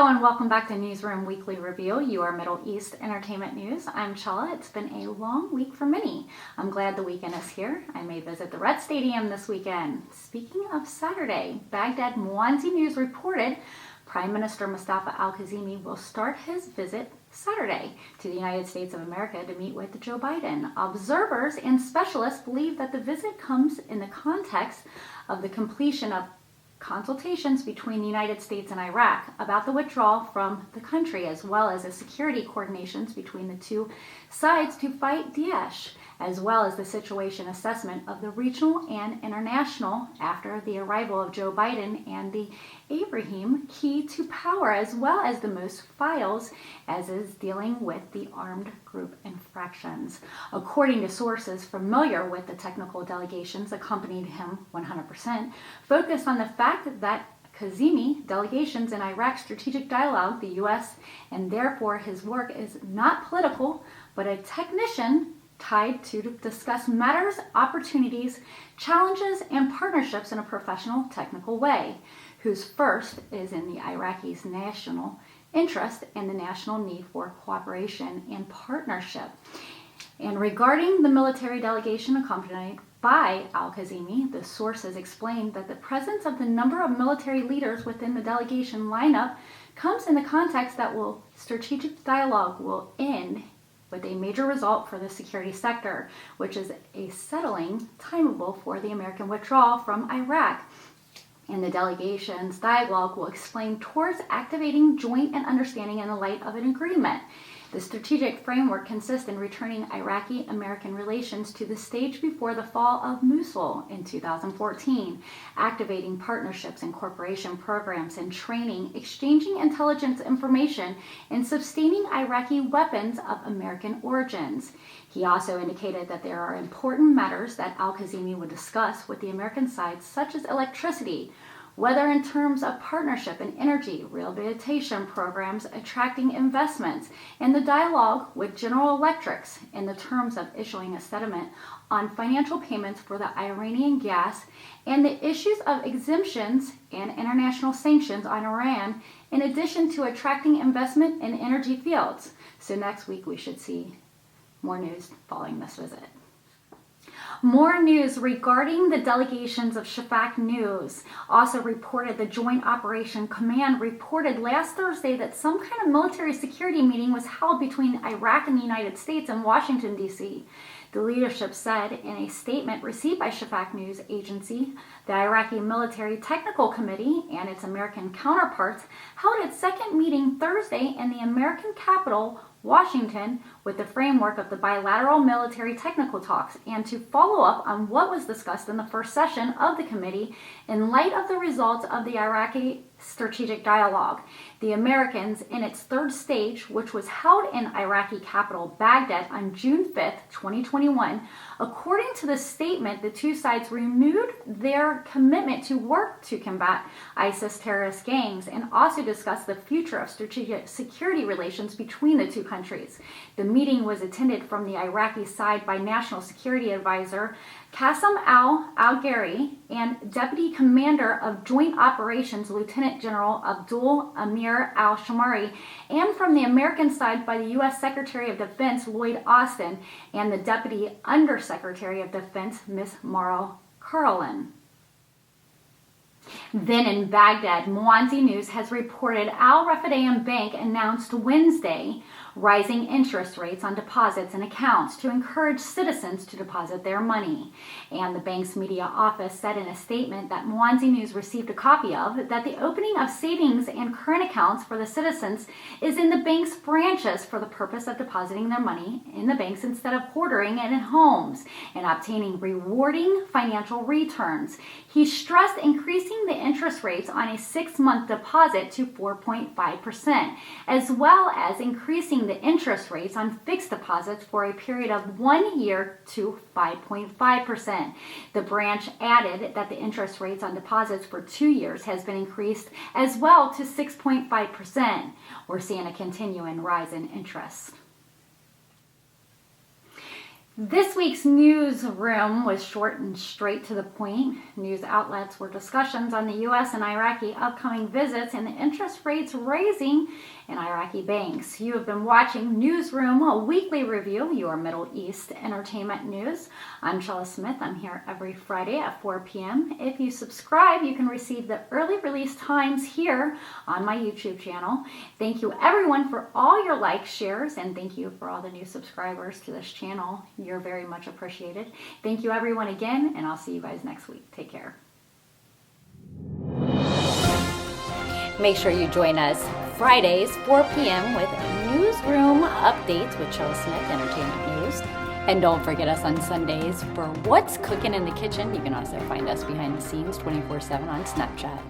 Hello and welcome back to Newsroom Weekly Review, your Middle East entertainment news. I'm Chella. It's been a long week for many. I'm glad the weekend is here. I may visit the Red Stadium this weekend. Speaking of Saturday, Baghdad Mwanzi News reported Prime Minister Mustafa al-Kazimi will start his visit Saturday to the United States of America to meet with Joe Biden. Observers and specialists believe that the visit comes in the context of the completion of consultations between the United States and Iraq about the withdrawal from the country, as well as the security coordinations between the two sides to fight Daesh, as well as the situation assessment of the regional and international after the arrival of Joe Biden and the Ibrahim key to power, as well as the most files as is dealing with the armed group infractions. According to sources familiar with the technical delegations accompanied him 100%, focused on the fact that Kazimi delegations in Iraq strategic dialogue, the U.S., and therefore his work is not political, but a technician tied to discuss matters, opportunities, challenges, and partnerships in a professional, technical way, whose first is in the Iraqis' national interest and the national need for cooperation and partnership. And regarding the military delegation accompanied by al-Kazimi, the sources explained that the presence of the number of military leaders within the delegation lineup comes in the context that strategic dialogue will end with a major result for the security sector, which is a settling timetable for the American withdrawal from Iraq. And the delegation's dialogue will explain towards activating joint and understanding in the light of an agreement. The strategic framework consists in returning Iraqi-American relations to the stage before the fall of Mosul in 2014, activating partnerships and cooperation programs and training, exchanging intelligence information, and sustaining Iraqi weapons of American origins. He also indicated that there are important matters that al-Kazimi would discuss with the American side, such as electricity, whether in terms of partnership in energy, rehabilitation programs, attracting investments, and the dialogue with General Electric in the terms of issuing a settlement on financial payments for the Iranian gas, and the issues of exemptions and international sanctions on Iran, in addition to attracting investment in energy fields. So next week we should see more news following this visit. More news regarding the delegations of Shafaq News also reported the Joint Operation Command reported last Thursday that some kind of military security meeting was held between Iraq and the United States in Washington, D.C. The leadership said in a statement received by Shafaq News Agency, the Iraqi Military Technical Committee and its American counterparts held its second meeting Thursday in the American capital, Washington, with the framework of the bilateral military technical talks and to follow up on what was discussed in the first session of the committee in light of the results of the Iraqi strategic dialogue. The Americans, in its third stage, which was held in Iraqi capital Baghdad on June 5th, 2021, according to the statement, the two sides renewed their commitment to work to combat ISIS terrorist gangs and also discussed the future of strategic security relations between the two countries. The meeting was attended from the Iraqi side by National Security Advisor Qassem al-Ghari and Deputy Commander of Joint Operations Lieutenant General Abdul Amir al-Shamari, and from the American side by the U.S. Secretary of Defense Lloyd Austin and the Deputy Undersecretary of Defense Ms. Mara Karlin. Then in Baghdad, Mwanzi News has reported Al Rafadayan Bank announced Wednesday rising interest rates on deposits and accounts to encourage citizens to deposit their money. And the bank's media office said in a statement that Mwanzi News received a copy of that the opening of savings and current accounts for the citizens is in the bank's branches for the purpose of depositing their money in the banks instead of hoarding it in homes and obtaining rewarding financial returns. He stressed increasing the interest rates on a 6-month deposit to 4.5%, as well as increasing the interest rates on fixed deposits for a period of 1 year to 5.5%. The branch added that the interest rates on deposits for 2 years has been increased as well to 6.5%. We're seeing a continuing rise in interest. This week's newsroom was short and straight to the point. News outlets were discussions on the U.S. and Iraqi upcoming visits and the interest rates raising in Iraqi banks. You have been watching Newsroom, a weekly review, your Middle East entertainment news. I'm CHELLA Smith. I'm here every Friday at 4 p.m. If you subscribe, you can receive the early release times here on my YouTube channel. Thank you everyone for all your likes, shares, and thank you for all the new subscribers to this channel. You're very much appreciated. Thank you everyone again, and I'll see you guys next week. Take care. Make sure you join us Fridays, 4 p.m. with Newsroom Updates with CHELLA Smith Entertainment News. And don't forget us on Sundays for What's Cooking in the Kitchen. You can also find us behind the scenes 24/7 on Snapchat.